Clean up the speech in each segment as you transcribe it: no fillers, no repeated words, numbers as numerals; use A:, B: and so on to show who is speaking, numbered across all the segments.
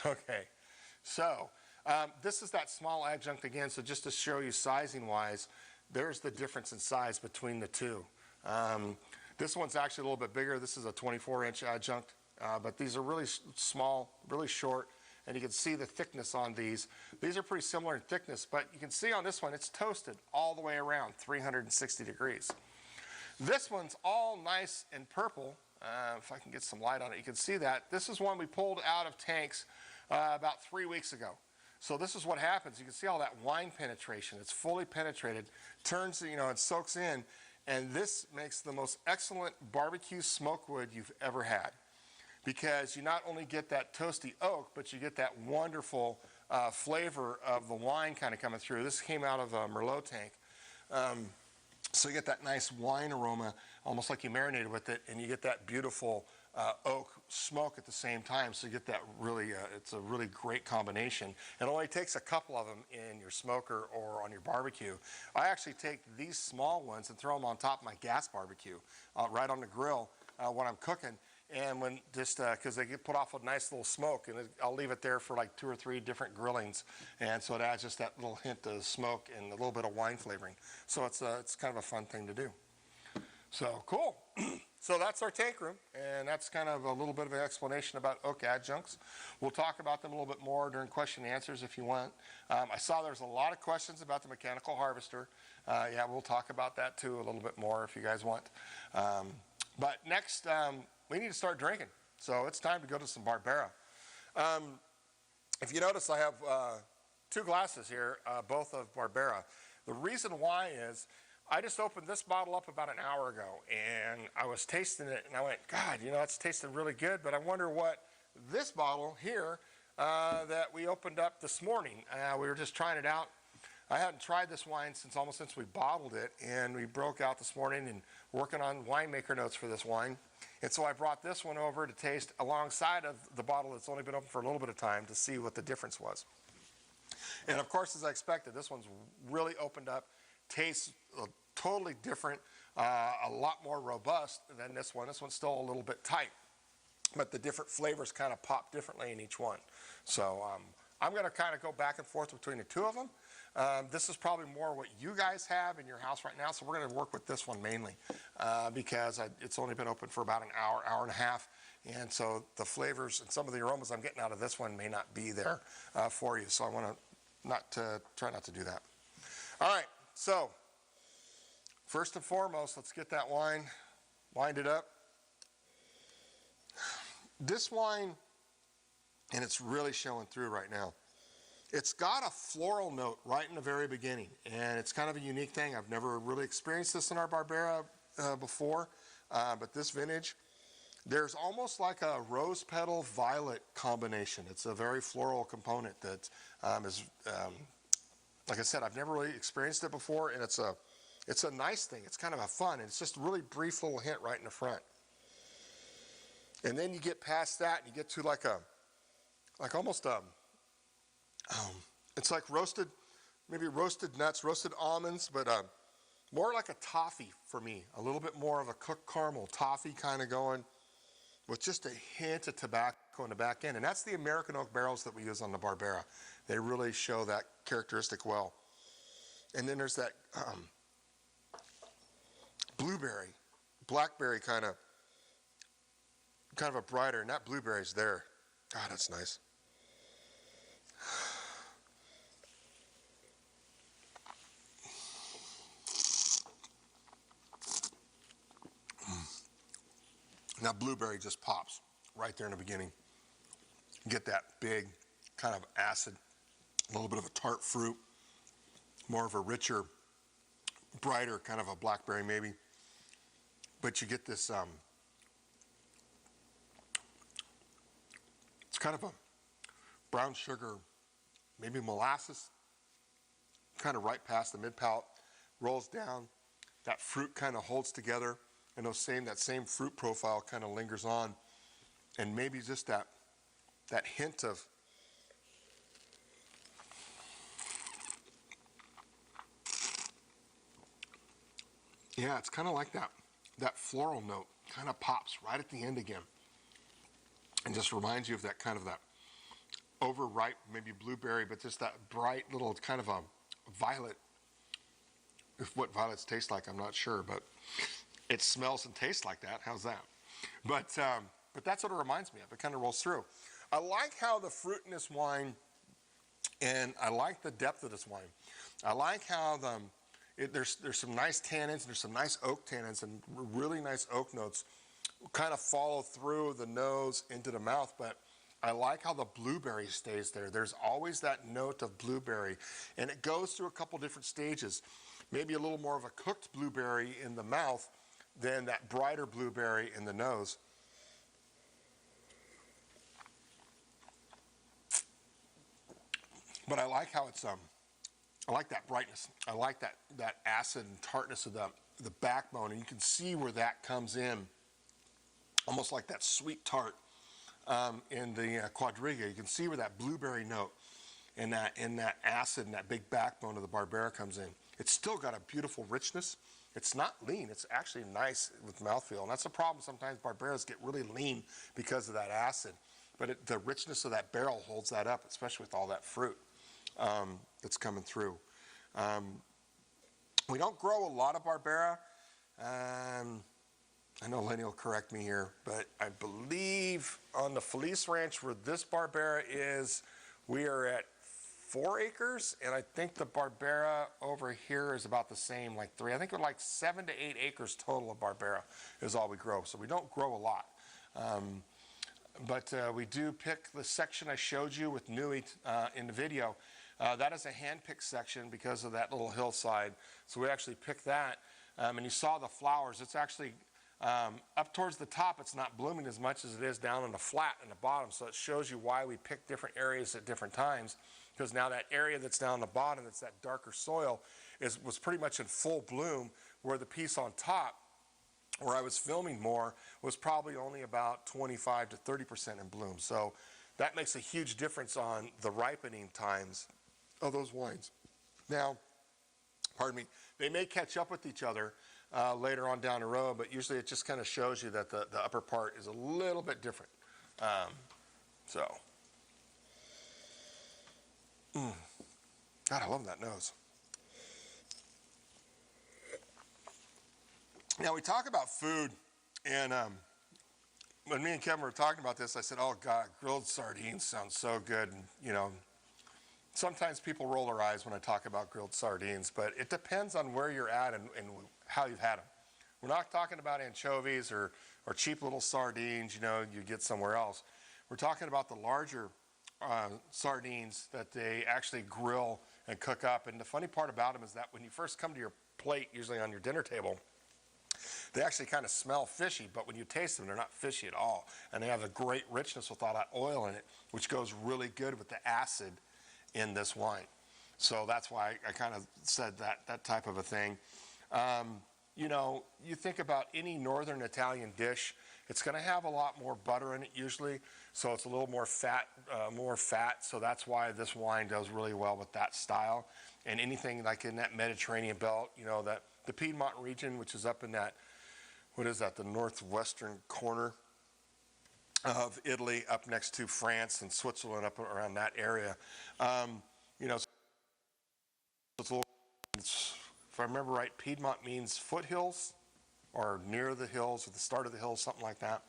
A: Okay, so this is that small adjunct again. So just to show you sizing wise, there's the difference in size between the two. This one's actually a little bit bigger. This is a 24-inch adjunct, but these are really small, really short, and you can see the thickness on these. These are pretty similar in thickness, but you can see on this one, it's toasted all the way around, 360 degrees. This one's all nice and purple. If I can get some light on it, you can see that. This is one we pulled out of tanks about 3 weeks ago. So this is what happens. You can see all that wine penetration. It's fully penetrated, turns, it soaks in, and this makes the most excellent barbecue smoke wood you've ever had, because you not only get that toasty oak, but you get that wonderful flavor of the wine kind of coming through. This came out of a Merlot tank. So you get that nice wine aroma, almost like you marinated with it, and you get that beautiful oak smoke at the same time. So you get that really, it's a really great combination. It only takes a couple of them in your smoker or on your barbecue. I actually take these small ones and throw them on top of my gas barbecue, right on the grill when I'm cooking. And when just because they get put off a nice little smoke, and I'll leave it there for like 2 or 3 different grillings, and so it adds just that little hint of smoke and a little bit of wine flavoring. So it's kind of a fun thing to do. So cool. So that's our tank room, and that's kind of a little bit of an explanation about oak adjuncts. We'll talk about them a little bit more during question and answers if you want. I saw there's a lot of questions about the mechanical harvester. Yeah, we'll talk about that too a little bit more if you guys want. But next, we need to start drinking. So it's time to go to some Barbera. If you notice, I have 2 glasses here, both of Barbera. The reason why is I just opened this bottle up about an hour ago, and I was tasting it, and I went, God, it's tasting really good, but I wonder what this bottle here that we opened up this morning, we were just trying it out. I hadn't tried this wine almost since we bottled it, and we broke out this morning and working on winemaker notes for this wine. And so I brought this one over to taste alongside of the bottle that's only been open for a little bit of time to see what the difference was. And of course, as I expected, this one's really opened up, tastes totally different, a lot more robust than this one. This one's still a little bit tight, but the different flavors kind of pop differently in each one. So I'm going to kind of go back and forth between the 2 of them. This is probably more what you guys have in your house right now, so we're going to work with this one mainly because it's only been open for about an hour, hour and a half, and so the flavors and some of the aromas I'm getting out of this one may not be there for you, so I want to try not to do that. All right, so first and foremost, let's get that wine winded up. This wine, and it's really showing through right now, it's got a floral note right in the very beginning, and it's kind of a unique thing. I've never really experienced this in our Barbera before, but this vintage, there's almost like a rose petal violet combination. It's a very floral component that is, like I said, I've never really experienced it before, and it's a nice thing. It's kind of a fun, and it's just a really brief little hint right in the front. And then you get past that, and you get to like almost it's like maybe roasted nuts, roasted almonds, but more like a toffee for me. A little bit more of a cooked caramel toffee kind of going with just a hint of tobacco in the back end. And that's the American oak barrels that we use on the Barbera. They really show that characteristic well. And then there's that blueberry, blackberry kind of a brighter, and that blueberry's there. God, that's nice. Now blueberry just pops right there in the beginning. You get that big kind of acid, a little bit of a tart fruit, more of a richer, brighter kind of a blackberry maybe. But you get this, it's kind of a brown sugar, maybe molasses, kind of right past the mid-palate, rolls down. That fruit kind of holds together, and that same fruit profile kind of lingers on, and maybe just that hint of it's kind of like that floral note kind of pops right at the end again, and just reminds you of that kind of overripe, maybe blueberry, but just that bright little kind of a violet. If what violets taste like, I'm not sure, but it smells and tastes like that. How's that? But that's what it reminds me of. It kind of rolls through. I like how the fruit in this wine, and I like the depth of this wine. I like how there's some nice tannins, there's some nice oak tannins, and really nice oak notes kind of follow through the nose into the mouth, but I like how the blueberry stays there. There's always that note of blueberry, and it goes through a couple different stages. Maybe a little more of a cooked blueberry in the mouth than that brighter blueberry in the nose. But I like how it's I like that brightness. I like that acid and tartness of the backbone, and you can see where that comes in, almost like that sweet tart in the Quadriga. You can see where that blueberry note and that acid and that big backbone of the Barbera comes in. It's still got a beautiful richness. It's not lean. It's actually nice with mouthfeel, and that's the problem. Sometimes Barberas get really lean because of that acid, but the richness of that barrel holds that up, especially with all that fruit that's coming through. We don't grow a lot of Barbera. I know Lenny will correct me here, but I believe on the Felice Ranch where this Barbera is, we are at 4 acres, and I think the Barbera over here is about the same, like 3. I think we're like 7 to 8 acres total of Barbera is all we grow, so we don't grow a lot. But we do pick the section I showed you with Nui in the video. That is a hand-picked section because of that little hillside, so we actually picked that. And you saw the flowers. It's actually up towards the top, it's not blooming as much as it is down on the flat in the bottom, so it shows you why we pick different areas at different times, because now that area that's down the bottom, that's that darker soil, was pretty much in full bloom, where the piece on top, where I was filming more, was probably only about 25 to 30% in bloom. So that makes a huge difference on the ripening times of those wines. Now, pardon me, they may catch up with each other later on down the road, but usually it just kind of shows you that the upper part is a little bit different. God, I love that nose. Now, we talk about food, and when me and Kevin were talking about this, I said, oh God, grilled sardines sounds so good. And, you know, sometimes people roll their eyes when I talk about grilled sardines, but it depends on where you're at and how you've had them. We're not talking about anchovies or cheap little sardines, you know, you get somewhere else. We're talking about the larger sardines that they actually grill and cook up. And the funny part about them is that when you first come to your plate, usually on your dinner table, they actually kind of smell fishy, but when you taste them, they're not fishy at all. And they have a great richness with all that oil in it, which goes really good with the acid in this wine. So that's why I kind of said that type of a thing. You know, you think about any northern Italian dish, it's going to have a lot more butter in it usually, so it's a little more fat, so that's why this wine does really well with that style. And anything like in that Mediterranean belt, you know, that the Piedmont region, which is up in that, what is that, the northwestern corner of Italy, up next to France and Switzerland, up around that area. You know, it's a little, if I remember right, Piedmont means foothills or near the hills or the start of the hills, something like that.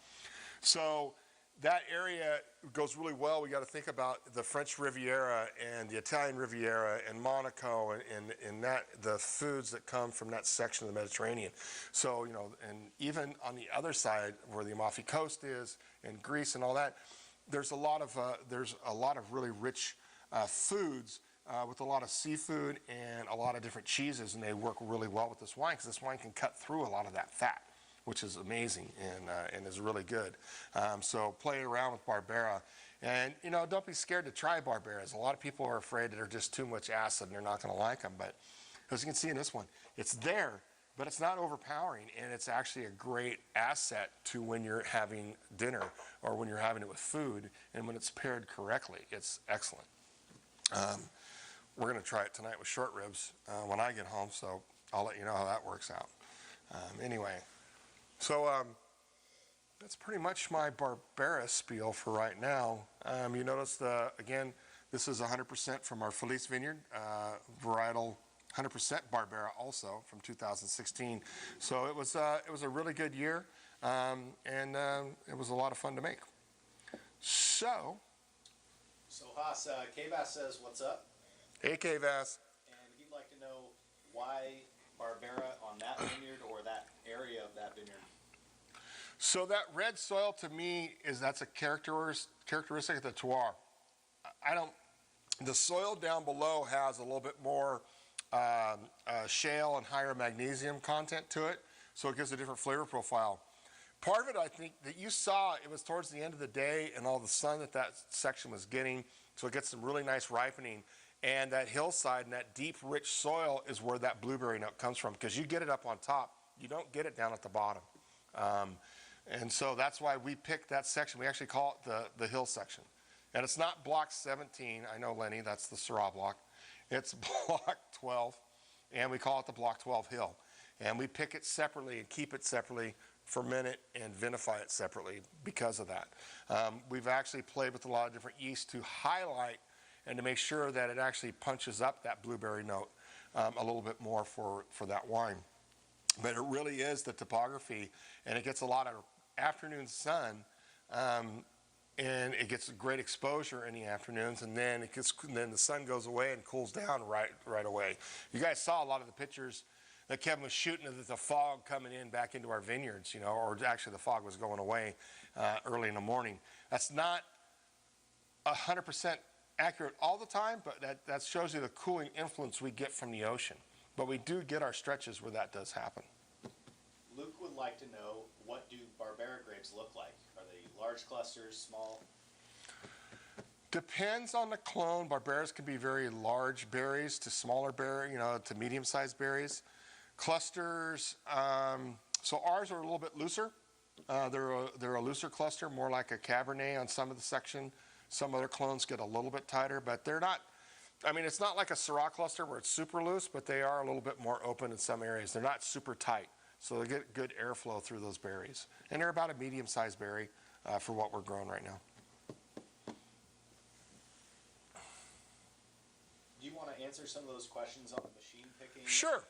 A: So that area goes really well. We got to think about the French Riviera and the Italian Riviera and Monaco and that the foods that come from that section of the Mediterranean. So, you know, and even on the other side where the Amalfi Coast is and Greece and all that, there's a lot of really rich foods with a lot of seafood and a lot of different cheeses, and they work really well with this wine because this wine can cut through a lot of that fat, which is amazing and is really good. So play around with Barbera. And, you know, don't be scared to try Barberas. A lot of people are afraid that they're just too much acid and they're not going to like them. But as you can see in this one, it's there, but it's not overpowering. And it's actually a great asset to when you're having dinner or when you're having it with food. And when it's paired correctly, it's excellent. We're going to try it tonight with short ribs when I get home, so I'll let you know how that works out. Anyway. So that's pretty much my Barbera spiel for right now. You notice, again, this is 100% from our Felice Vineyard, varietal 100% Barbera also from 2016. So it was a really good year, and it was a lot of fun to make. So
B: Haas, K-Bass says, what's up?
A: Hey, K-Bass.
B: And he'd like to know why Barbera on that vineyard or that area of that vineyard.
A: So that red soil to me that's a characteristic of the terroir. The soil down below has a little bit more shale and higher magnesium content to it, so it gives a different flavor profile. Part of it, I think, that you saw, it was towards the end of the day and all the sun that section was getting, so it gets some really nice ripening. And that hillside and that deep, rich soil is where that blueberry note comes from, because you get it up on top. You don't get it down at the bottom. And so that's why we picked that section. We actually call it the hill section. And it's not block 17. I know, Lenny, that's the Syrah block. It's block 12, and we call it the block 12 hill. And we pick it separately and keep it separately, ferment it, and vinify it separately because of that. We've actually played with a lot of different yeasts to highlight and to make sure that it actually punches up that blueberry note a little bit more for that wine. But it really is the topography, and it gets a lot of afternoon sun, and it gets great exposure in the afternoons, and then then the sun goes away and cools down right away. You guys saw a lot of the pictures that Kevin was shooting of the fog coming in back into our vineyards, or actually the fog was going away early in the morning. That's not 100% accurate all the time, but that shows you the cooling influence we get from the ocean. But we do get our stretches where that does happen.
B: Luke would like to know, what do Barbera grapes look like? Are they large clusters, small?
A: Depends on the clone. Barberas can be very large berries to smaller berry, to medium-sized berries. Clusters, so ours are a little bit looser. They're a looser cluster, more like a Cabernet on some of the section. Some other clones get a little bit tighter, but they're not, it's not like a Syrah cluster where it's super loose, but they are a little bit more open in some areas. They're not super tight, so they get good airflow through those berries. And they're about a medium-sized berry for what we're growing right now.
B: Do you want to answer some of those questions on the machine picking?
A: Sure.
B: And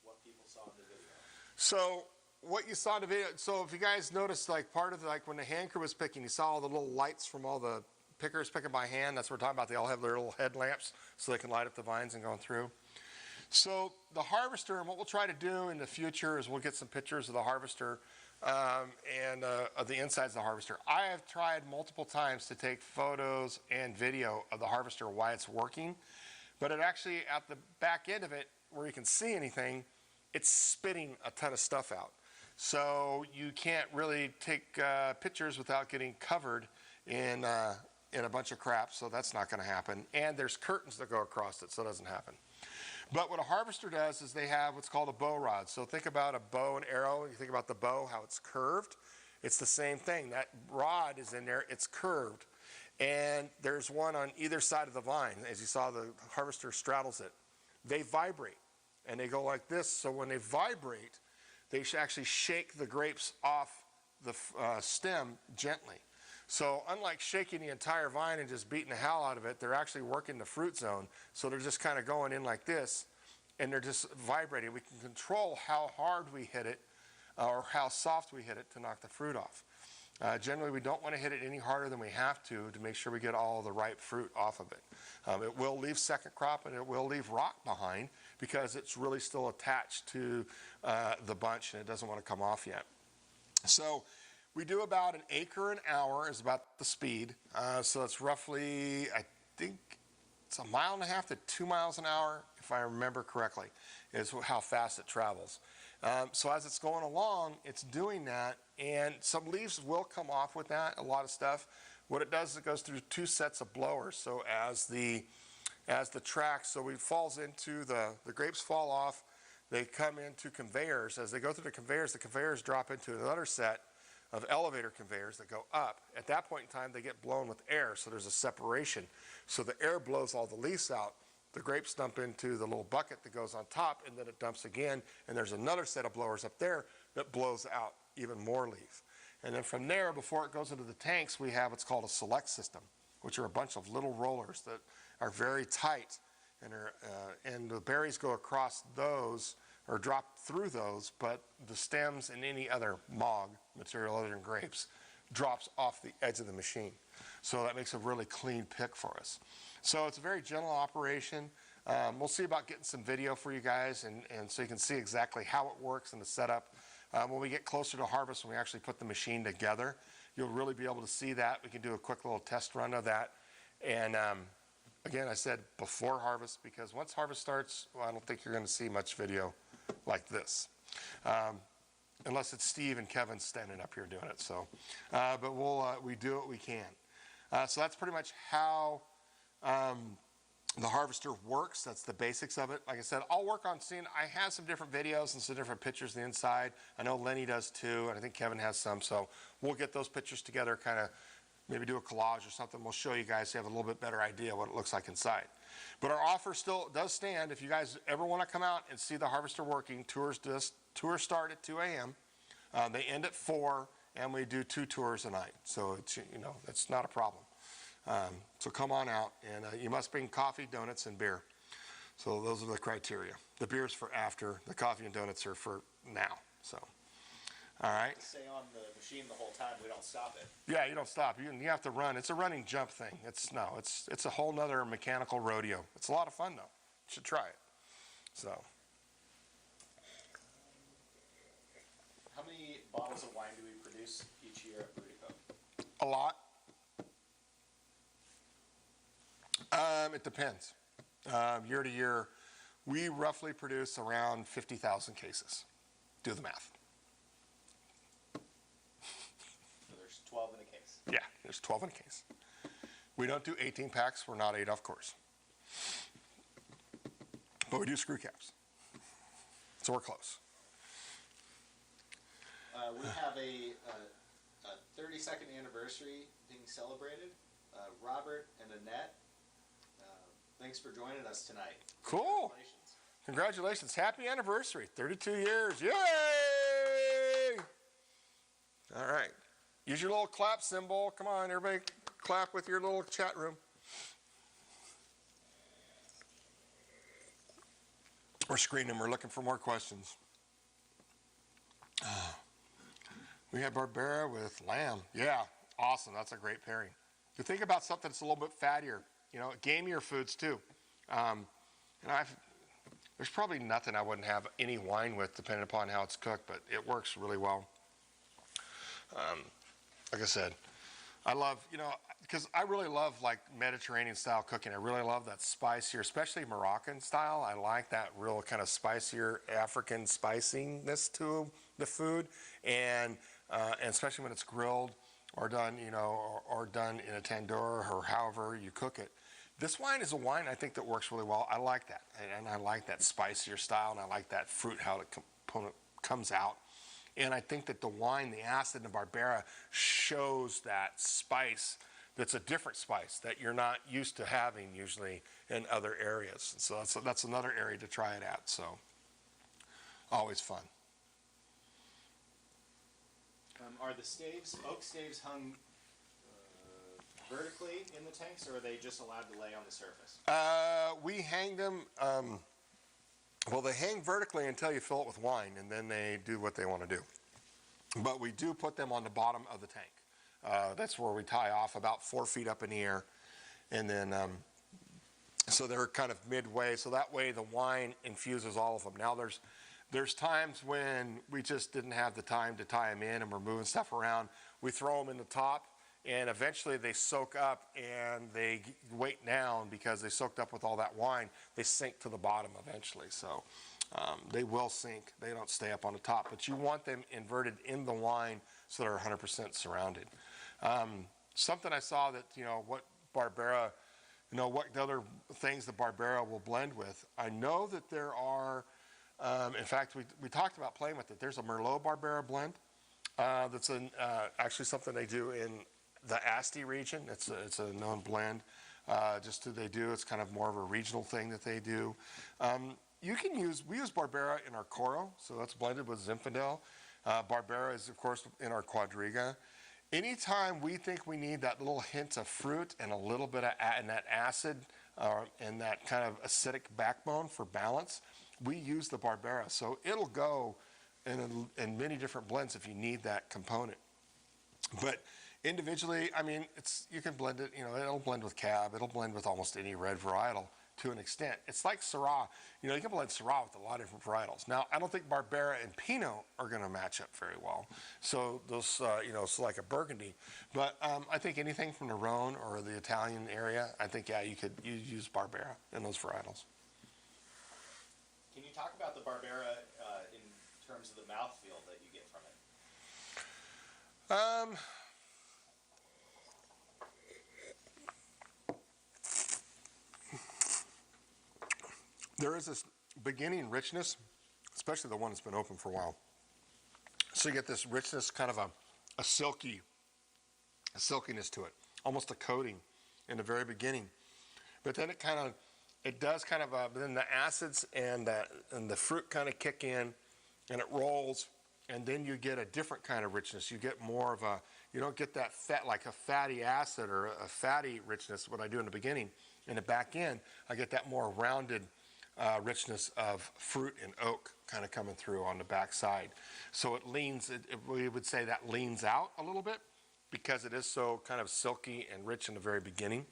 B: what people saw in the video?
A: So what you saw in the video, so if you guys noticed, part of when the hand crew was picking, you saw all the little lights from all the pickers picking by hand. That's what we're talking about. They all have their little headlamps so they can light up the vines and go through. So the harvester, and what we'll try to do in the future is we'll get some pictures of the harvester and of the insides of the harvester. I have tried multiple times to take photos and video of the harvester while it's working, but it actually, at the back end of it, where you can see anything, it's spitting a ton of stuff out. So you can't really take pictures without getting covered in a bunch of crap, so that's not going to happen. And there's curtains that go across it, so it doesn't happen. But what a harvester does is they have what's called a bow rod. So think about a bow and arrow. You think about the bow, how it's curved. It's the same thing. That rod is in there. It's curved. And there's one on either side of the vine. As you saw, the harvester straddles it. They vibrate, and they go like this. So when they vibrate, they actually shake the grapes off the stem gently. So unlike shaking the entire vine and just beating the hell out of it, they're actually working the fruit zone. So they're just kind of going in like this, and they're just vibrating. We can control how hard we hit it or how soft we hit it to knock the fruit off. Generally, we don't want to hit it any harder than we have to make sure we get all the ripe fruit off of it. It will leave second crop, and it will leave rock behind because it's really still attached to the bunch, and it doesn't want to come off yet. So we do about an acre an hour is about the speed. So it's roughly, I think it's 1.5 miles to 2 miles an hour, if I remember correctly, is how fast it travels. So as it's going along, it's doing that, and some leaves will come off with that, a lot of stuff. What it does is it goes through 2 sets of blowers. So as the track, so it falls into the grapes fall off, they come into conveyors. As they go through the conveyors drop into another set of elevator conveyors that go up. At that point in time, they get blown with air, so there's a separation. So the air blows all the leaves out. The grapes dump into the little bucket that goes on top, and then it dumps again, and there's another set of blowers up there that blows out even more leaf. And then from there, before it goes into the tanks, we have what's called a select system, which are a bunch of little rollers that are very tight, and the berries go across those or drop through those, but the stems and any other mog material other than grapes drops off the edge of the machine. So that makes a really clean pick for us. So it's a very gentle operation. We'll see about getting some video for you guys, and so you can see exactly how it works and the setup. When we get closer to harvest, when we actually put the machine together, you'll really be able to see that. We can do a quick little test run of that. And again, I said before harvest, because once harvest starts, well, I don't think you're going to see much video like this. Unless it's Steve and Kevin standing up here doing it. So, but we do what we can. So that's pretty much how the harvester works. That's the basics of it. Like I said, I'll work on seeing, I have some different videos and some different pictures of the inside. I know Lenny does too, and I think Kevin has some. So we'll get those pictures together, kind of maybe do a collage or something. We'll show you guys so you have a little bit better idea what it looks like inside. But our offer still does stand. If you guys ever want to come out and see the harvester working, tours start at 2 a.m. They end at 4, and we do 2 tours a night. So it's, that's not a problem. So come on out, and you must bring coffee, donuts, and beer. So those are the criteria. The beer's for after. The coffee and donuts are for now. So, all right.
B: Stay on the machine the whole time. We don't stop it.
A: Yeah, you don't stop. You have to run. It's a running jump thing. It's a whole nother mechanical rodeo. It's a lot of fun though. You should try it. So.
B: How many bottles of wine do we produce each year at Brutocao?
A: A lot. It depends. Year to year, we roughly produce around 50,000 cases. Do the math.
B: So there's 12 in a case.
A: Yeah, there's 12 in a case. We don't do 18 packs. We're not Adolf course. But we do screw caps. So we're close.
B: We have a 32nd anniversary being celebrated. Robert and Annette, thanks for joining us tonight.
A: Cool. Congratulations. Happy anniversary. 32 years. Yay! All right. Use your little clap symbol. Come on, everybody clap with your little chat room. We're screening. We're looking for more questions. We have Barbera with lamb. Yeah, awesome. That's a great pairing. You think about something that's a little bit fattier, gamier foods too. There's probably nothing I wouldn't have any wine with, depending upon how it's cooked, but it works really well. Like I said, I love, because I really love like Mediterranean style cooking. I really love that spicier, especially Moroccan style. I like that real kind of spicier African spiciness to the food, and especially when it's grilled or done, or done in a tandoor or however you cook it. This wine is a wine I think that works really well. I like that, and I like that spicier style, and I like that fruit, how the component comes out. And I think that the wine, the acid in the Barbera, shows that spice that's a different spice that you're not used to having usually in other areas. So that's another area to try it at. So always fun.
B: Are the staves, oak staves, hung vertically in the tanks, or are they just allowed to lay on the surface?
A: We hang them, well, they hang vertically until you fill it with wine, and then they do what they want to do. But we do put them on the bottom of the tank. That's where we tie off about 4 feet up in the air, and then so they're kind of midway, so that way the wine infuses all of them. Now there's times when we just didn't have the time to tie them in and we're moving stuff around. We throw them in the top, and eventually they soak up and they weight down because they soaked up with all that wine. They sink to the bottom eventually. So they will sink. They don't stay up on the top. But you want them inverted in the wine so they're 100% surrounded. Something I saw that, what Barbera, what other things the Barbera will blend with. I know that there are, in fact, we talked about playing with it. There's a Merlot Barbera blend. That's actually something they do in the Asti region. It's a known blend. It's kind of more of a regional thing that they do. We use Barbera in our Coro, so that's blended with Zinfandel. Barbera is, of course, in our Quadriga. Anytime we think we need that little hint of fruit and a little bit of and that acid and that kind of acidic backbone for balance, we use the Barbera. So it'll go in many different blends if you need that component. But individually, I mean, you can blend it, it'll blend with Cab, it'll blend with almost any red varietal to an extent. It's like Syrah. You can blend Syrah with a lot of different varietals. Now, I don't think Barbera and Pinot are going to match up very well. So those, it's like a Burgundy. But I think anything from the Rhone or the Italian area, I think, yeah, you use Barbera in those varietals.
B: Can you talk about the Barbera in terms of the mouthfeel that you get from it?
A: There is this beginning richness, especially the one that's been open for a while. So you get this richness, kind of a silkiness to it, almost a coating in the very beginning. But then but then the acids and the fruit kind of kick in, and it rolls, and then you get a different kind of richness. You get more of you don't get that fat, like a fatty acid or a fatty richness, what I do in the beginning. In the back end, I get that more rounded richness of fruit and oak kind of coming through on the back side. So we would say that leans out a little bit because it is so kind of silky and rich in the very beginning.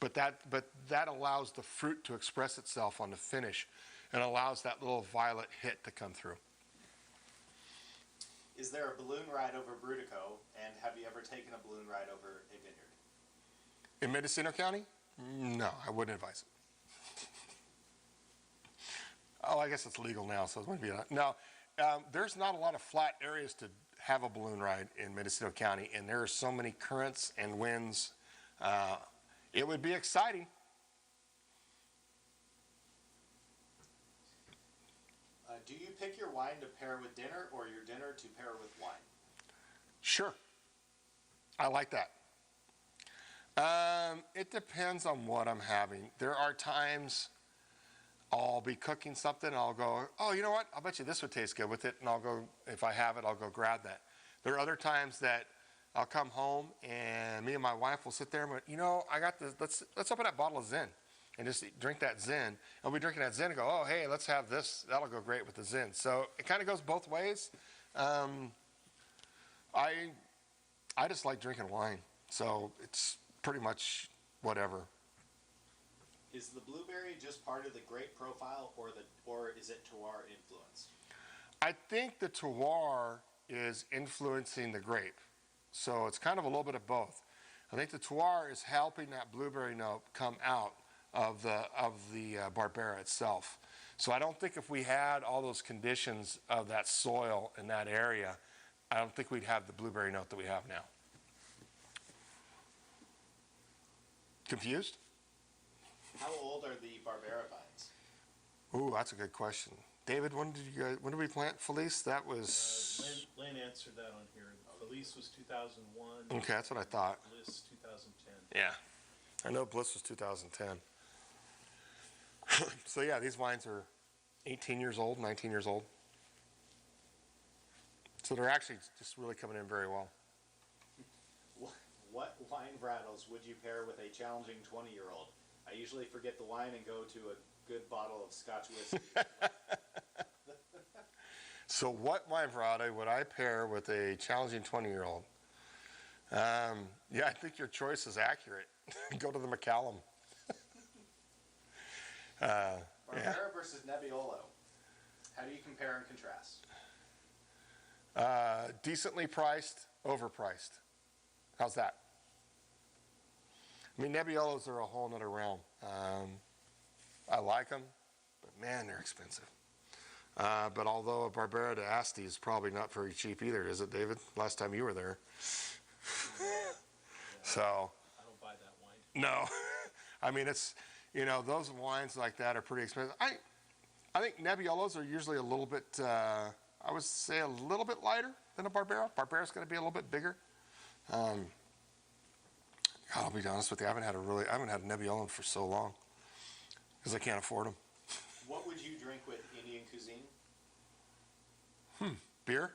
A: But that allows the fruit to express itself on the finish and allows that little violet hit to come through.
B: Is there a balloon ride over Brutocao, and have you ever taken a balloon ride over a vineyard?
A: In Mendocino County? No, I wouldn't advise it. Oh, I guess it's legal now, so it wouldn't be. No, there's not a lot of flat areas to have a balloon ride in Mendocino County, and there are so many currents and winds. It would be exciting.
B: Do you pick your wine to pair with dinner, or your dinner to pair with wine?
A: Sure. I like that. It depends on what I'm having. There are times I'll be cooking something and I'll go, oh, you know what? I'll bet you this would taste good with it. And I'll go, if I have it, I'll go grab that. There are other times that I'll come home and me and my wife will sit there and go, I got this. Let's open that bottle of Zin and just drink that Zin. And we'll be drinking that Zin and go, oh, hey, let's have this. That'll go great with the Zin. So it kind of goes both ways. I just like drinking wine. So it's pretty much whatever.
B: Is the blueberry just part of the grape profile, or is it terroir influenced?
A: I think the terroir is influencing the grape. So it's kind of a little bit of both. I think the terroir is helping that blueberry note come out of the Barbera itself. So I don't think if we had all those conditions of that soil in that area, I don't think we'd have the blueberry note that we have now. Confused?
B: How old are the Barbera vines?
A: Ooh, that's a good question. David, when did we plant Felice? That was...
C: Lane answered that on here. Felice was 2001.
A: Okay, that's what I thought.
C: Bliss 2010.
A: Yeah. I know Bliss was 2010. So yeah, these wines are 18 years old, 19 years old. So they're actually just really coming in very well.
B: What wine varietals would you pair with a challenging 20-year-old? I usually forget the wine and go to a good bottle of Scotch whiskey.
A: So what wine variety would I pair with a challenging 20-year-old? Yeah, I think your choice is accurate. Go to the Macallan.
B: Barbera versus Nebbiolo. How do you compare and contrast?
A: Decently priced, overpriced. How's that? I mean, Nebbiolos are a whole nother realm. I like them, but man, they're expensive. But although a Barbera de Asti is probably not very cheap either, is it, David? Last time you were there. So.
C: I don't buy that wine.
A: No. I mean, it's, those wines like that are pretty expensive. I think Nebbiolos are usually a little bit, I would say a little bit lighter than a Barbera. Barbera's going to be a little bit bigger. I'll be honest with you, I haven't had a Nebbiolo for so long because I can't afford them.
B: What would you drink with Indian cuisine?
A: Beer?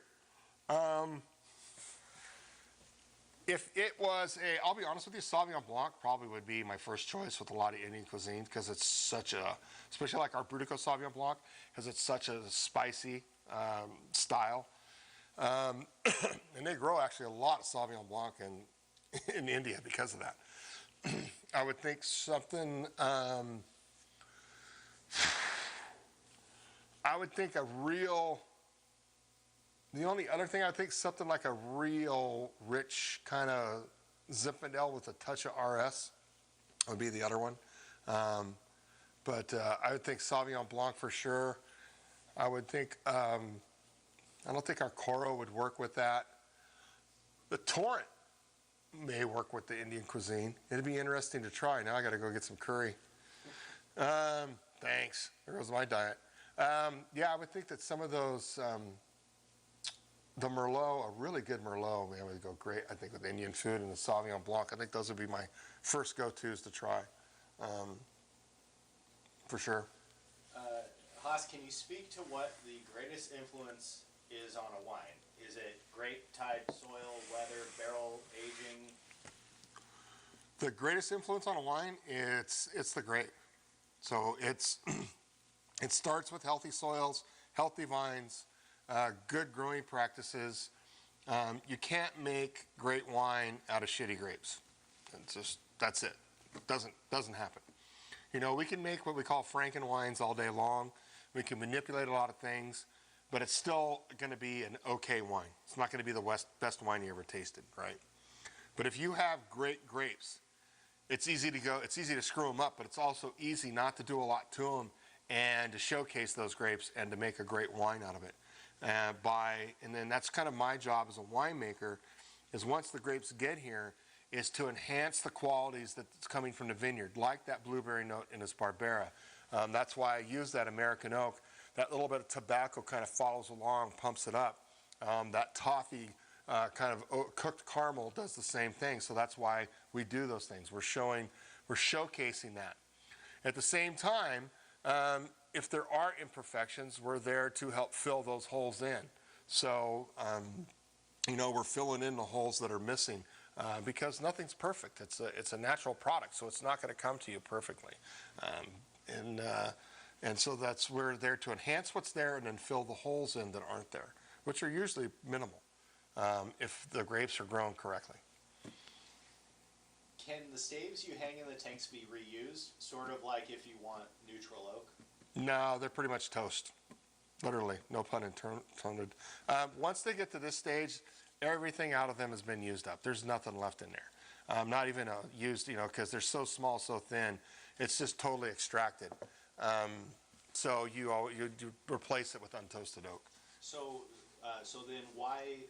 A: If it was I'll be honest with you, Sauvignon Blanc probably would be my first choice with a lot of Indian cuisine because it's such a, especially like our Brutocao Sauvignon Blanc, because it's such a spicy style. And they grow actually a lot of Sauvignon Blanc in India because of that. I would think something, I would think a real, the only other thing I think something like a real rich kind of Zinfandel with a touch of RS would be the other one. But I would think Sauvignon Blanc for sure. I would think, I don't think our Coro would work with that. The Torrent may work with the Indian cuisine. It'd be interesting to try. Now I got to go get some curry. Thanks. There goes my diet. Yeah, I would think that some of those, the Merlot, a really good Merlot, man, would go great, I think, with Indian food, and the Sauvignon Blanc. I think those would be my first go-tos to try, for sure.
B: Haas, can you speak to what the greatest influence is on a wine? Is it grape type, soil, weather, barrel, aging?
A: The greatest influence on a wine, it's the grape. So it's it starts with healthy soils, healthy vines, good growing practices. You can't make great wine out of shitty grapes. It's just, that's it. It doesn't happen. You know, we can make what we call Franken wines all day long. We can manipulate a lot of things, but it's still going to be an okay wine. It's not going to be the best wine you ever tasted, right? But if you have great grapes, it's easy to screw them up, but it's also easy not to do a lot to them and to showcase those grapes and to make a great wine out of it. And then that's kind of my job as a winemaker, is once the grapes get here, is to enhance the qualities that's coming from the vineyard, like that blueberry note in this Barbera. That's why I use that American oak. That little bit of tobacco kind of follows along, pumps it up. That toffee kind of cooked caramel does the same thing. So that's why we do those things. We're showcasing that. At the same time, if there are imperfections, we're there to help fill those holes in. So, you know, we're filling in the holes that are missing because nothing's perfect. It's a natural product, so it's not going to come to you perfectly. And so we're there to enhance what's there and then fill the holes in that aren't there, which are usually minimal if the grapes are grown correctly.
B: Can the staves you hang in the tanks be reused, sort of like if you want neutral oak?
A: No, they're pretty much toast. Literally, no pun intended. Once they get to this stage, everything out of them has been used up. There's nothing left in there. Not even used, you know, because they're so small, so thin. It's just totally extracted. So you replace it with untoasted oak.
B: So then why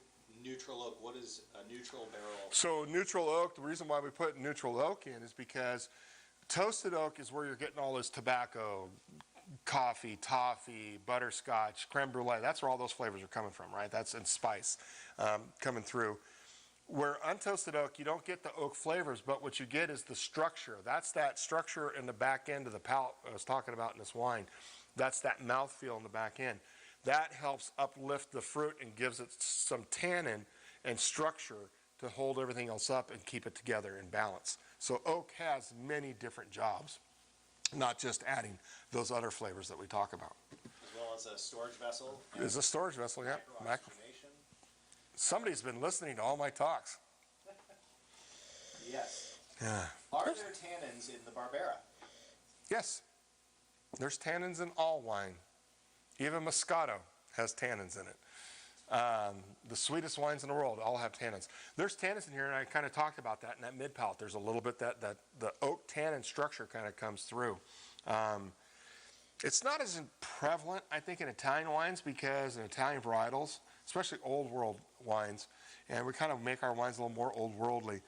B: neutral oak? What is a neutral barrel?
A: So neutral oak, the reason why we put neutral oak in is because toasted oak is where you're getting all this tobacco, coffee, toffee, butterscotch, creme brulee. That's where all those flavors are coming from, right? That's in spice coming through. Where untoasted oak, you don't get the oak flavors, but what you get is the structure. That's that structure in the back end of the palate I was talking about in this wine. That's that mouthfeel in the back end. That helps uplift the fruit and gives it some tannin and structure to hold everything else up and keep it together in balance. So oak has many different jobs, not just adding those other flavors that we talk about.
B: As well as a storage vessel?
A: It's a storage vessel, yeah.
B: Micro-oxygenation?
A: Somebody's been listening to all my talks.
B: Yes.
A: Yeah.
B: Are there tannins in the Barbera?
A: Yes. There's tannins in all wine. Even Moscato has tannins in it. The sweetest wines in the world all have tannins. There's tannins in here, and I kind of talked about that in that mid palate. There's a little bit that the oak tannin structure kind of comes through. It's not as prevalent, I think, in Italian wines because in Italian varietals, especially old world wines, and we kind of make our wines a little more old worldly.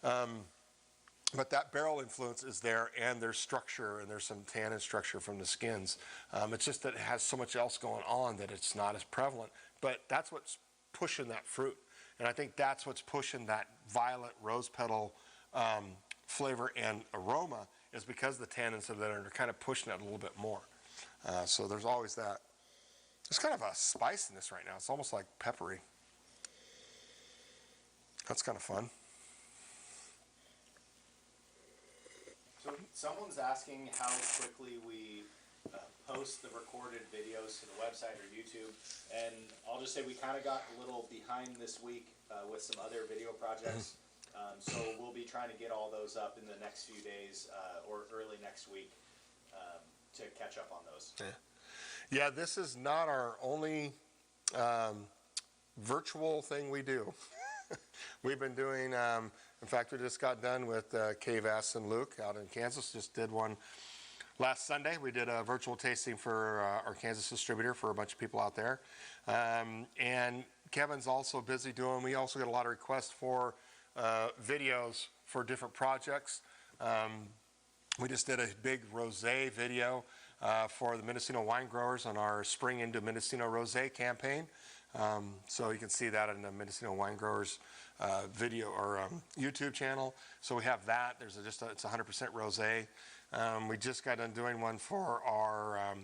A: But that barrel influence is there, and there's structure, and there's some tannin structure from the skins. It's just that it has so much else going on that it's not as prevalent. But that's what's pushing that fruit. And I think that's what's pushing that violet rose petal flavor and aroma is because the tannins are there and they're kind of pushing it a little bit more. So there's always that. There's kind of a spice in this right now. It's almost like peppery. That's kind of fun.
B: So someone's asking how quickly we post the recorded videos to the website or YouTube, and I'll just say we kind of got a little behind this week with some other video projects. So we'll be trying to get all those up in the next few days or early next week to catch up on those.
A: Yeah, this is not our only virtual thing we do. We've been doing, in fact, we just got done with Cave S and Luke out in Kansas. Just did one last Sunday. We did a virtual tasting for our Kansas distributor for a bunch of people out there. And Kevin's also busy doing, we also get a lot of requests for videos for different projects. We just did a big rosé video for the Mendocino wine growers on our Spring into Mendocino Rosé campaign. So you can see that in the Mendocino Wine Growers video or YouTube channel. So we have that. There's it's 100% rosé. We just got done doing one for our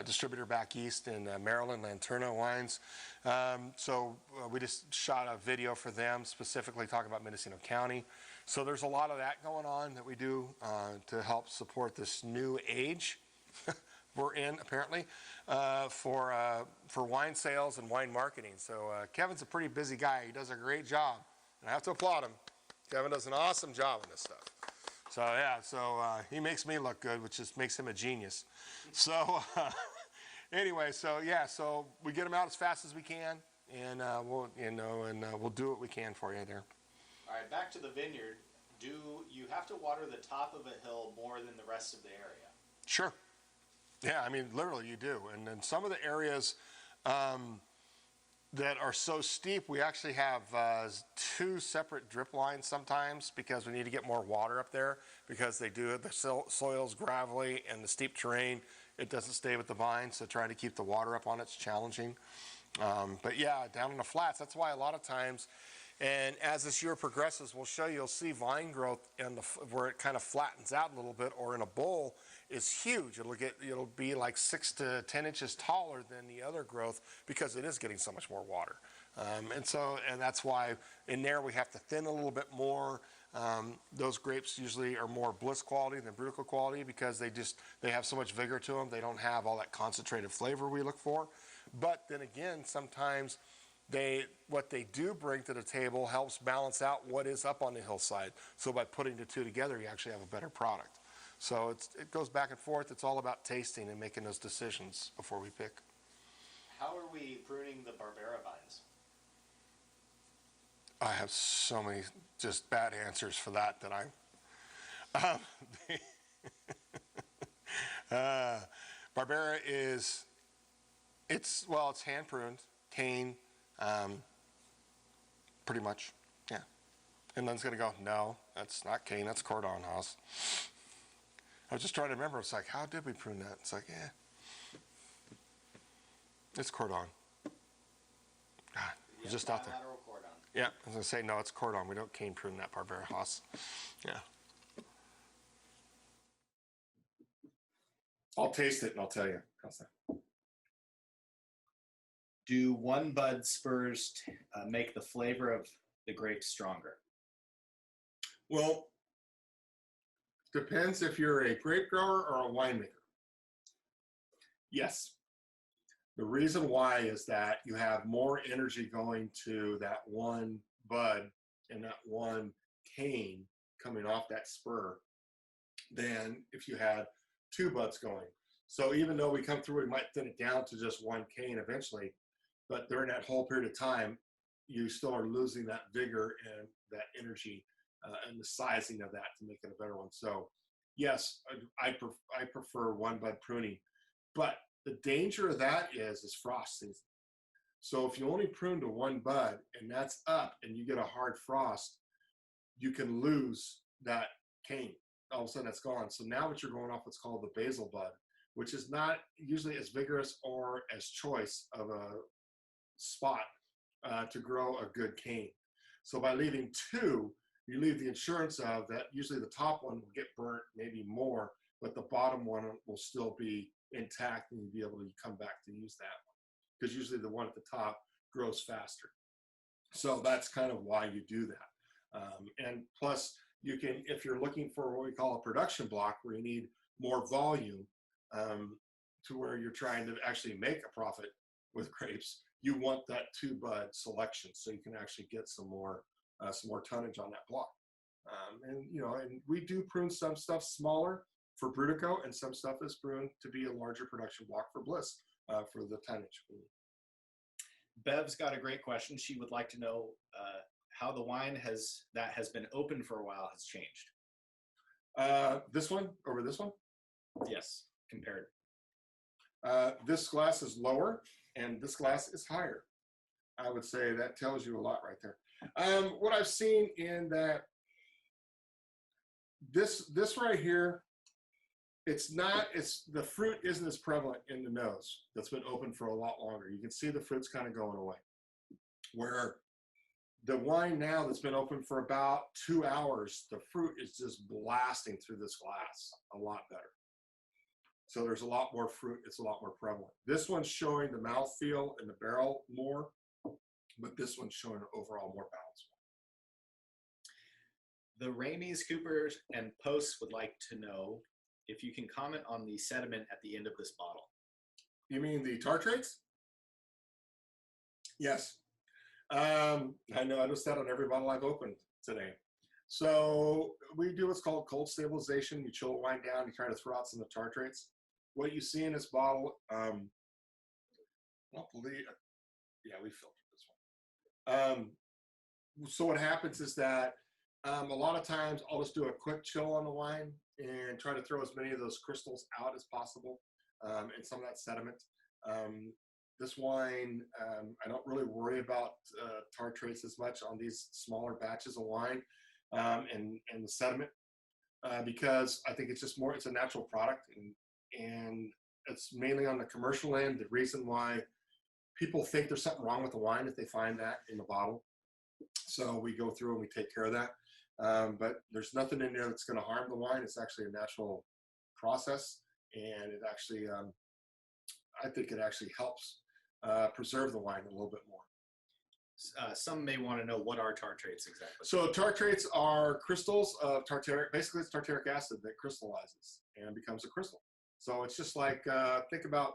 A: distributor back east in Maryland, Lanterna Wines. So we just shot a video for them, specifically talking about Mendocino County. So there's a lot of that going on that we do to help support this new age we're in, apparently, for wine sales and wine marketing. So Kevin's a pretty busy guy. He does a great job, and I have to applaud him. Kevin does an awesome job on this stuff. So yeah, he makes me look good, which just makes him a genius. So anyway, so we get them out as fast as we can, and we'll do what we can for you there.
B: All right, back to the vineyard. Do you have to water the top of a hill more than the rest of the area?
A: Sure. Yeah, I mean, literally you do. And then some of the areas that are so steep, we actually have 2 separate drip lines sometimes because we need to get more water up there because the soil's gravelly and the steep terrain, it doesn't stay with the vine, so trying to keep the water up on it's challenging. But yeah, down in the flats, that's why a lot of times, and as this year progresses, you'll see vine growth where it kind of flattens out a little bit, or in a bowl is huge. It'll be like 6 to 10 inches taller than the other growth because it is getting so much more water. And that's why in there we have to thin a little bit more. Those grapes usually are more Bliss quality than Brutocao quality because they have so much vigor to them. They don't have all that concentrated flavor we look for. But then again, sometimes what they do bring to the table helps balance out what is up on the hillside. So by putting the two together, you actually have a better product. So it goes back and forth. It's all about tasting and making those decisions before we pick.
B: How are we pruning the Barbera vines?
A: I have so many just bad answers for that Barbera it's hand pruned, cane, pretty much, yeah. And then's gonna go, no, that's not cane, that's cordon house. I was just trying to remember. It's like, how did we prune that? It's like, it's cordon. God, it's just out there.
B: Cordon.
A: Yeah, I was gonna say no, it's cordon. We don't cane prune that Barbera house. Yeah. I'll taste it and I'll tell you. How's that?
B: Do one bud spurs make the flavor of the grape stronger?
A: Well, depends if you're a grape grower or a winemaker. Yes. The reason why is that you have more energy going to that one bud and that one cane coming off that spur than if you had 2 buds going. So even though we come through, we might thin it down to just 1 cane eventually, but during that whole period of time, you still are losing that vigor and that energy and the sizing of that to make it a better one. So yes, I prefer 1 bud pruning, but the danger of that is frost season. So if you only prune to 1 bud and that's up and you get a hard frost, you can lose that cane. All of a sudden it's gone. So now what you're going off what's called the basal bud, which is not usually as vigorous or as choice of a spot to grow a good cane. So by leaving 2, you leave the insurance of that usually the top one will get burnt, maybe more, but the bottom one will still be intact and you'll be able to come back to use that one. Because usually the one at the top grows faster. So that's kind of why you do that. And plus, you can, if you're looking for what we call a production block, where you need more volume, to where you're trying to actually make a profit with grapes, you want that two bud selection, so you can actually get some more tonnage on that block. And and we do prune some stuff smaller for Brutocao, and some stuff is pruned to be a larger production block for Bliss, for the tonnage.
B: Bev's got a great question. She would like to know how the wine that has been open for a while has changed.
A: This one over this one?
B: Yes, compared.
A: This glass is lower, and this glass is higher. I would say that tells you a lot right there. What I've seen in that, this right here, the fruit isn't as prevalent in the nose that's been open for a lot longer. You can see the fruit's kind of going away. Where the wine now that's been open for about 2 hours, the fruit is just blasting through this glass a lot better. So there's a lot more fruit, it's a lot more prevalent. This one's showing the mouthfeel in the barrel more, but this one's showing overall more balance.
B: The Ramies, Coopers, and Posts would like to know if you can comment on the sediment at the end of this bottle.
A: You mean the Tartrates? Yes. I know, I noticed that on every bottle I've opened today. So we do what's called cold stabilization. You chill the wine down, you try to throw out some of the Tartrates. What you see in this bottle, I don't believe, yeah, we filtered this one. So what happens is that a lot of times I'll just do a quick chill on the wine and try to throw as many of those crystals out as possible, and some of that sediment. This wine, I don't really worry about tartrates as much on these smaller batches of wine, and the sediment, because I think it's just more, it's a natural product, and it's mainly on the commercial end. The reason why people think there's something wrong with the wine if they find that in the bottle. So we go through and we take care of that. But there's nothing in there that's going to harm the wine. It's actually a natural process, and it actually, I think it actually helps preserve the wine a little bit more.
B: Some may want to know, what are tartrates exactly?
A: So tartrates are crystals of tartaric. Basically, it's tartaric acid that crystallizes and becomes a crystal. So it's just like, think about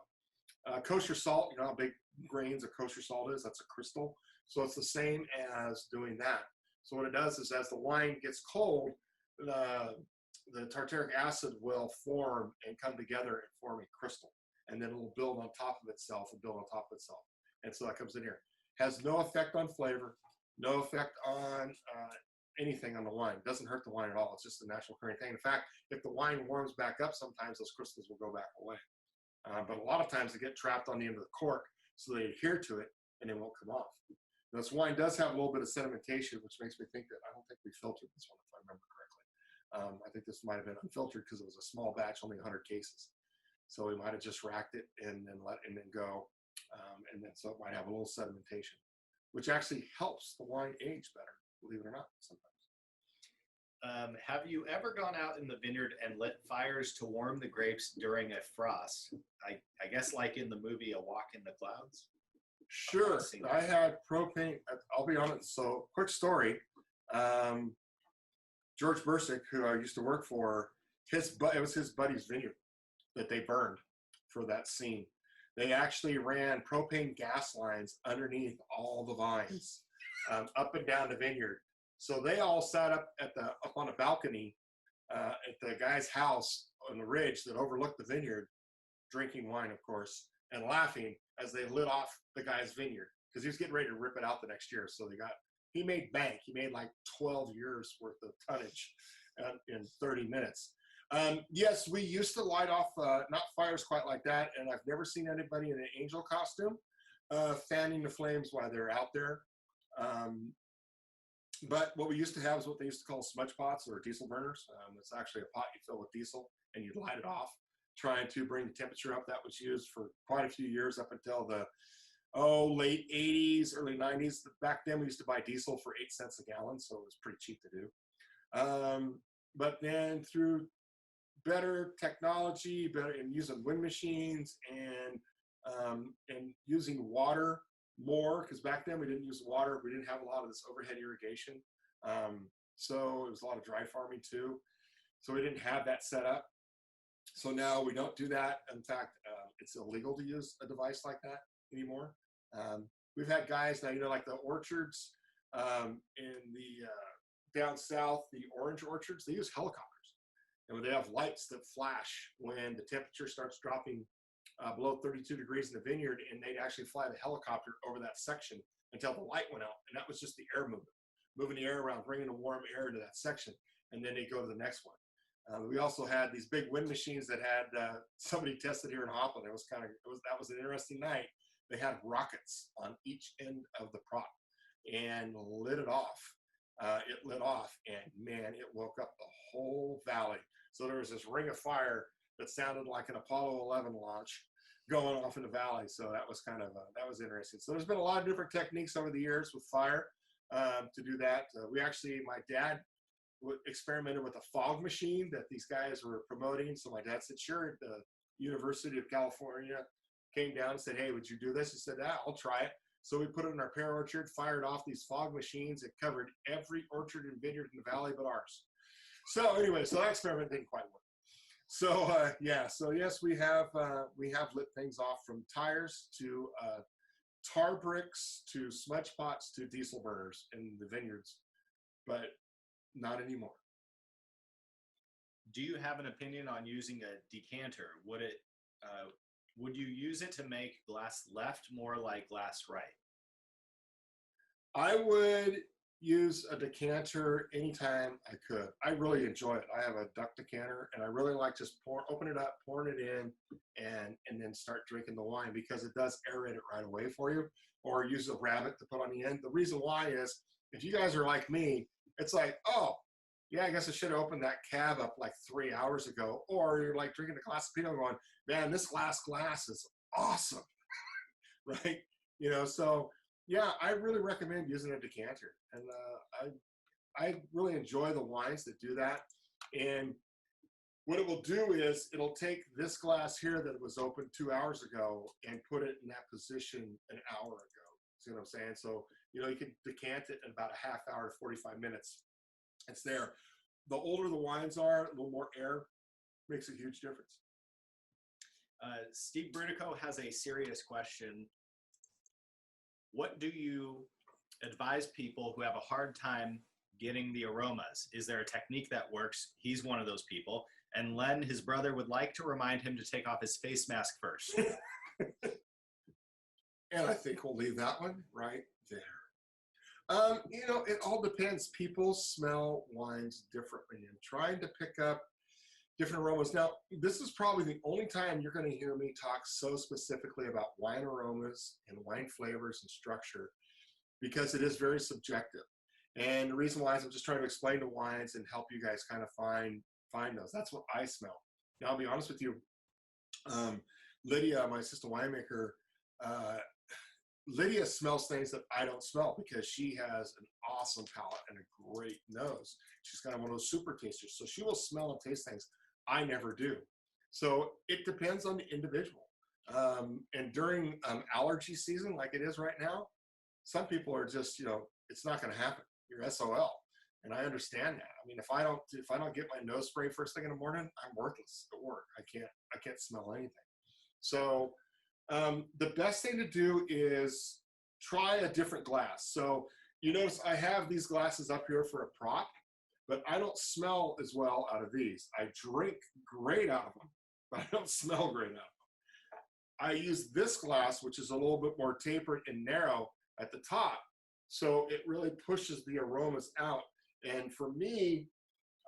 A: kosher salt. You know how big grains of kosher salt is? That's a crystal. So it's the same as doing that. So what it does is, as the wine gets cold, the tartaric acid will form and come together and form a crystal. And then it will build on top of itself and build on top of itself. And so that comes in here. Has no effect on flavor, no effect on anything on the wine. It doesn't hurt the wine at all. It's just a natural occurring thing. In fact, if the wine warms back up, sometimes those crystals will go back away. But a lot of times they get trapped on the end of the cork, so they adhere to it and they won't come off. Now, this wine does have a little bit of sedimentation, which makes me think that I don't think we filtered this one, if I remember correctly. I think this might have been unfiltered because it was a small batch, only 100 cases. So we might have just racked it and then go. And then so it might have a little sedimentation, which actually helps the wine age better, believe it or not, sometimes.
B: Have you ever gone out in the vineyard and lit fires to warm the grapes during a frost? I guess like in the movie A Walk in the Clouds?
A: Sure. I had propane. I'll be honest. So quick story. George Bursick, who I used to work for, it was his buddy's vineyard that they burned for that scene. They actually ran propane gas lines underneath all the vines, up and down the vineyard. So they all sat up on a balcony at the guy's house on the ridge that overlooked the vineyard, drinking wine, of course, and laughing as they lit off the guy's vineyard, because he was getting ready to rip it out the next year. So he made bank. He made like 12 years worth of tonnage in 30 minutes. Yes, we used to light off, not fires quite like that, and I've never seen anybody in an angel costume fanning the flames while they're out there. But what we used to have is what they used to call smudge pots or diesel burners. It's actually a pot you fill with diesel and you light it off, trying to bring the temperature up. That was used for quite a few years, up until the late 80s, early 90s. Back then we used to buy diesel for 8 cents a gallon, so it was pretty cheap to do. But then through better technology, better in using wind machines and using water more because back then we didn't use water. We didn't have a lot of this overhead irrigation. So it was a lot of dry farming too. So we didn't have that set up. So now we don't do that. In fact, it's illegal to use a device like that anymore. We've had guys now, like the orchards in the down south, the orange orchards, they use helicopters. And they have lights that flash when the temperature starts dropping below 32 degrees in the vineyard, and they'd actually fly the helicopter over that section until the light went out. And that was just the air moving the air around, bringing the warm air to that section. And then they go to the next one. We also had these big wind machines that had somebody tested here in Hopland. That was an interesting night. They had rockets on each end of the prop and lit it off. It lit off, and man, it woke up the whole valley. So there was this ring of fire that sounded like an Apollo 11 launch going off in the valley. So that was that was interesting. So there's been a lot of different techniques over the years with fire to do that. My dad experimented with a fog machine that these guys were promoting. So my dad said, sure, the University of California came down and said, hey, would you do this? He said, I'll try it. So we put it in our pear orchard, fired off these fog machines. It covered every orchard and vineyard in the valley but ours. So anyway, so that experiment didn't quite work. So yes, we have lit things off from tires to tar bricks to smudge pots to diesel burners in the vineyards, but not anymore.
B: Do you have an opinion on using a decanter? Would you use it to make glass left more like glass right?
A: I would use a decanter anytime I could. I really enjoy it. I have a duck decanter, and I really like just open it up, pouring it in, and then start drinking the wine because it does aerate it right away for you, or use a rabbit to put on the end. The reason why is if you guys are like me, it's like, oh, yeah, I guess I should have opened that cab up like 3 hours ago. Or you're like drinking a glass of Pinot going, man, this last glass is awesome, right? So yeah, I really recommend using a decanter. And I really enjoy the wines that do that. And what it will do is it'll take this glass here that was opened 2 hours ago and put it in that position an hour ago. See what I'm saying? So, you can decant it in about a half hour, 45 minutes. It's there. The older the wines are, a little more air makes a huge difference.
B: Steve Brutocao has a serious question. What do you advise people who have a hard time getting the aromas? Is there a technique that works? He's one of those people. And Len, his brother, would like to remind him to take off his face mask first.
A: And I think we'll leave that one right there. It all depends. People smell wines differently, and trying to pick up different aromas. Now, this is probably the only time you're going to hear me talk so specifically about wine aromas and wine flavors and structure, because it is very subjective. And the reason why is I'm just trying to explain the wines and help you guys kind of find those. That's what I smell. Now, I'll be honest with you. Lydia, my assistant winemaker, Lydia smells things that I don't smell because she has an awesome palate and a great nose. She's kind of one of those super tasters. So she will smell and taste things I never do. So it depends on the individual. And during allergy season, like it is right now, some people are just, it's not going to happen. You're SOL. And I understand that. I mean, if I don't get my nose sprayed first thing in the morning, I'm worthless at work. I can't smell anything. So the best thing to do is try a different glass. So you notice I have these glasses up here for a prop, but I don't smell as well out of these. I drink great out of them, but I don't smell great out of them. I use this glass, which is a little bit more tapered and narrow at the top, so it really pushes the aromas out. And for me,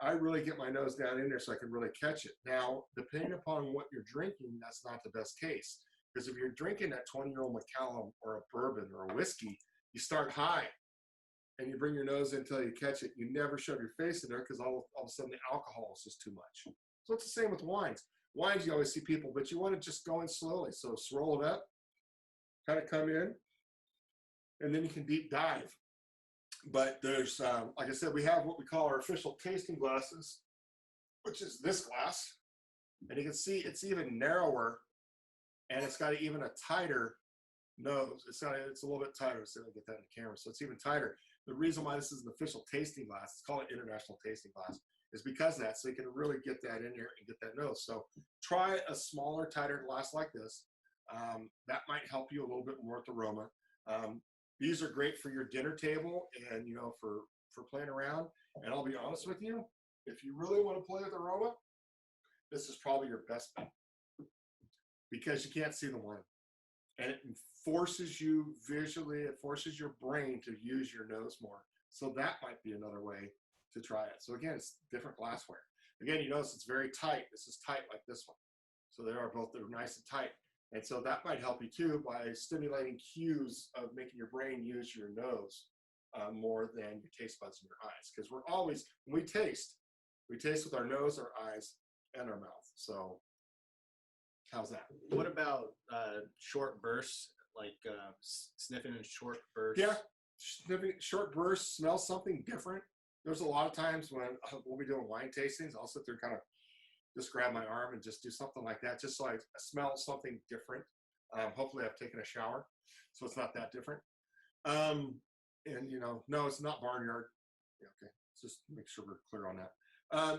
A: I really get my nose down in there so I can really catch it. Now, depending upon what you're drinking, that's not the best case. Because if you're drinking that 20-year-old Macallan or a bourbon or a whiskey, you start high and you bring your nose in until you catch it. You never shove your face in there because all of a sudden the alcohol is just too much. So it's the same with wines. Wines, you always see people, but you want to just go in slowly. So swirl it up, kind of come in, and then you can deep dive. But there's, like I said, we have what we call our official tasting glasses, which is this glass. And you can see it's even narrower, and it's got even a tighter nose. It's a little bit tighter. So I get that in the camera. So it's even tighter. The reason why this is an official tasting glass, it's called an international tasting glass, is because of that. So you can really get that in there and get that nose. So try a smaller, tighter glass like this. That might help you a little bit more with the aroma. These are great for your dinner table and, you know, for playing around. And I'll be honest with you, if you really want to play with aroma, this is probably your best bet because you can't see the wine. And it forces you visually, it forces your brain to use your nose more. So that might be another way to try it. So again, it's different glassware. Again, you notice it's very tight. This is tight like this one. So they are both, they're nice and tight. And so that might help you too by stimulating cues of making your brain use your nose more than your taste buds in your eyes. Because we're always, when we taste with our nose, our eyes, and our mouth. So how's that?
B: What about short bursts, like sniffing in short bursts?
A: Yeah, sniffing short bursts, smell something different. There's a lot of times when we'll be doing wine tastings, I'll sit there and kind of just grab my arm and just do something like that, just so I smell something different. Hopefully I've taken a shower, so it's not that different. And you know, no, it's not barnyard. Yeah, okay, just make sure we're clear on that.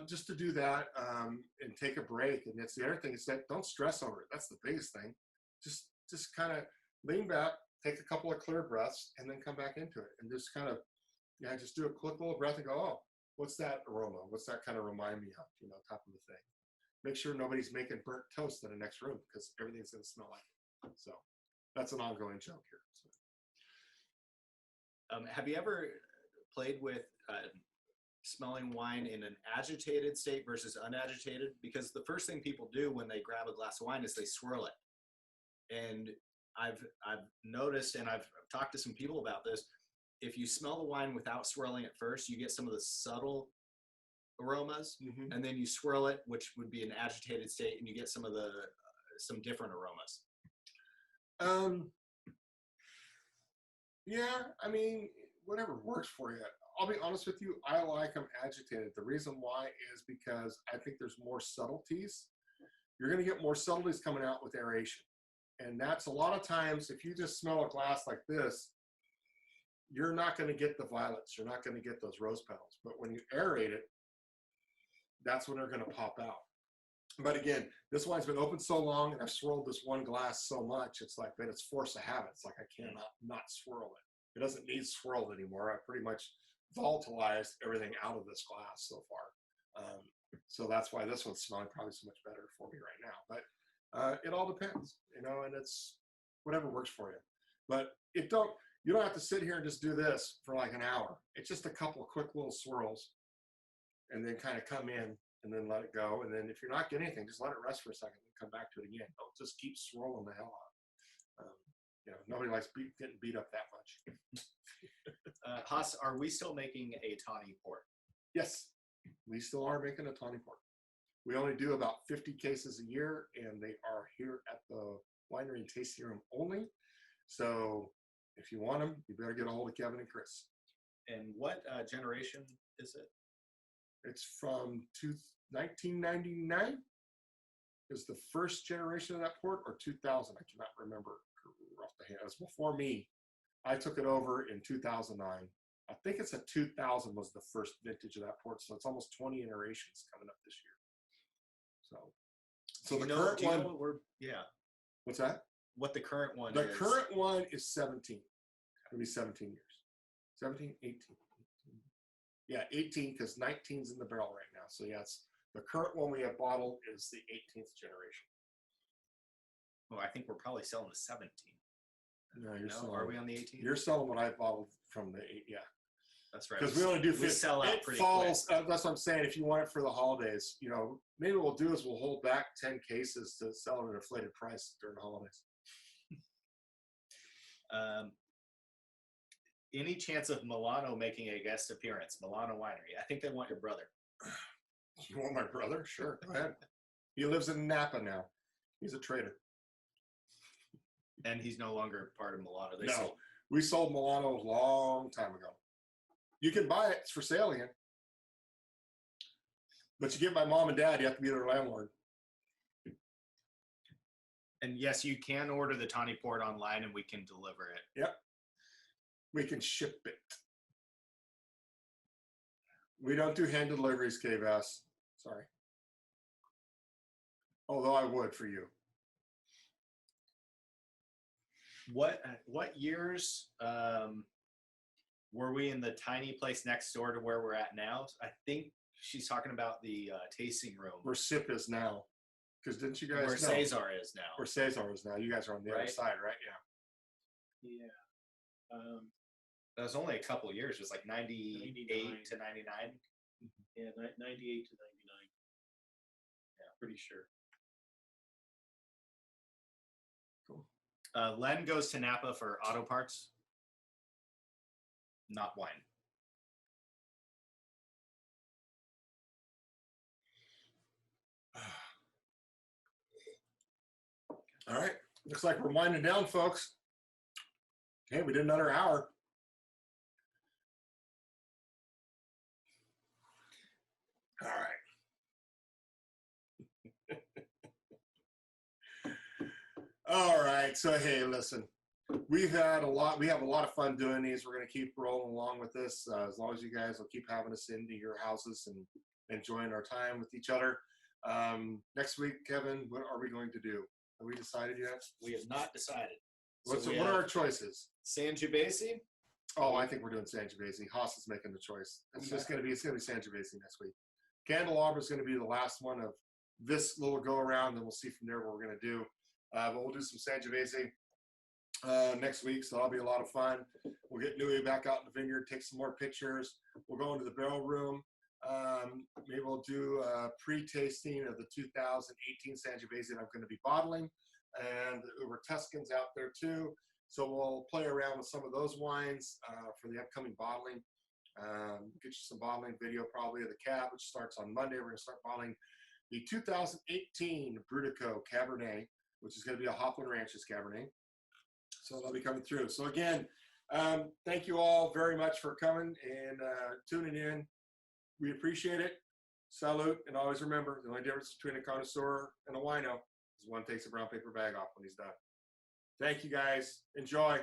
A: Just to do that and take a break. And that's the other thing is that don't stress over it. That's the biggest thing. Just kind of lean back, take a couple of clear breaths, and then come back into it. And just kind of, yeah, just do a quick little breath and go, oh, what's that aroma? What's that kind of remind me of? You know, type of a thing. Make sure nobody's making burnt toast in the next room because everything's going to smell like it. So that's an ongoing joke here. So.
B: Have you ever played with smelling wine in an agitated state versus unagitated? Because the first thing people do when they grab a glass of wine is they swirl it. And I've noticed, and I've talked to some people about this, if you smell the wine without swirling it first, you get some of the subtle aromas, and then you swirl it, which would be an agitated state, and you get some of the some different aromas.
A: Yeah, I mean, whatever works for you. I'll be honest with you, I like them agitated. The reason why is because I think there's more subtleties. You're going to get more subtleties coming out with aeration. And that's a lot of times, if you just smell a glass like this, you're not going to get the violets. You're not going to get those rose petals. But when you aerate it, that's when they're going to pop out. But again, this wine's been open so long, and I've swirled this one glass so much, it's like that it's force of habit. It's like I cannot not swirl it. It doesn't need swirled anymore. I pretty much volatilized everything out of this glass so far. So that's why this one's smelling probably so much better for me right now. But it all depends, you know, and it's whatever works for you. But you don't have to sit here and just do this for like an hour. It's just a couple of quick little swirls and then kind of come in and then let it go. And then if you're not getting anything, just let it rest for a second and come back to it again. Don't just keep swirling the hell out. You know, nobody likes getting beat up that much.
B: Haas, are we still making a tawny port?
A: Yes, we still are making a tawny port. We only do about 50 cases a year, and they are here at the winery and tasting room only. So if you want them, you better get a hold of Kevin and Chris.
B: And what generation is it?
A: It's from 1999 is the first generation of that port, or 2000. I cannot remember off the hand. It was before me. I took it over in 2009. I think it's a 2000 was the first vintage of that port. So it's almost 20 iterations coming up this year. So the current one.
B: Yeah.
A: What's that?
B: What the current one
A: The
B: is?
A: current one is 17. It'll be 17 years. 17, 18. Yeah, 18 because 19's in the barrel right now. So yeah, it's the current one we have bottled is the 18th generation.
B: Well, I think we're probably selling the 17.
A: No, you're selling.
B: Are we on the 18?
A: You're selling what I bottled from the 8. Yeah,
B: that's right.
A: Because we only do 50.
B: We sell out pretty quick.
A: That's what I'm saying. If you want it for the holidays, you know, maybe what we'll do is we'll hold back 10 cases to sell at an inflated price during the holidays.
B: Any chance of Milano making a guest appearance? Milano Winery. I think they want your brother.
A: You want my brother? Sure, go ahead. He lives in Napa now. He's a trader.
B: And he's no longer part of Milano.
A: We sold Milano a long time ago. You can buy it. It's for sale again. But you get my mom and dad, you have to be their landlord.
B: And yes, you can order the tawny port online and we can deliver it.
A: Yep. We can ship it. We don't do hand deliveries, KVS. Sorry. Although I would for you.
B: What years were we in the tiny place next door to where we're at now? I think she's talking about the tasting room.
A: Where SIP is now. Because didn't you guys
B: Where
A: know?
B: Cesar is now.
A: Where Cesar is now. You guys are on the other
B: Right?
A: side, right? Yeah.
C: Yeah.
B: That was only a couple years, just like 98 to 99.
C: Yeah, 98 to 99. Yeah, pretty sure.
A: Cool.
B: Len goes to Napa for auto parts, not wine.
A: All right. Looks like we're winding down, folks. Hey, we did another hour. All right. All right. So, hey, listen, we have a lot of fun doing these. We're going to keep rolling along with this as long as you guys will keep having us into your houses and enjoying our time with each other. Next week, Kevin, what are we going to do? Have we decided yet?
B: We have not decided.
A: What are our choices?
B: Sangiovese?
A: Oh, I think we're doing Sangiovese. Haas is making the choice. It's going to be Sangiovese next week. Candelabra is going to be the last one of this little go around, and we'll see from there what we're going to do. But we'll do some Sangiovese next week, so that'll be a lot of fun. We'll get Nui back out in the vineyard, take some more pictures. We'll go into the barrel room. Maybe we'll do a pre-tasting of the 2018 Sangiovese that I'm going to be bottling, and the Uber Tuscans out there too. So we'll play around with some of those wines for the upcoming bottling. Get you some bottling video probably of the cab, which starts on Monday. We're going to start bottling the 2018 Brutocao Cabernet, which is going to be a Hopland Ranches Cabernet. So that'll be coming through. So again, thank you all very much for coming and tuning in. We appreciate it. Salute. And always remember, the only difference between a connoisseur and a wino is one takes a brown paper bag off when he's done. Thank you, guys. Enjoy.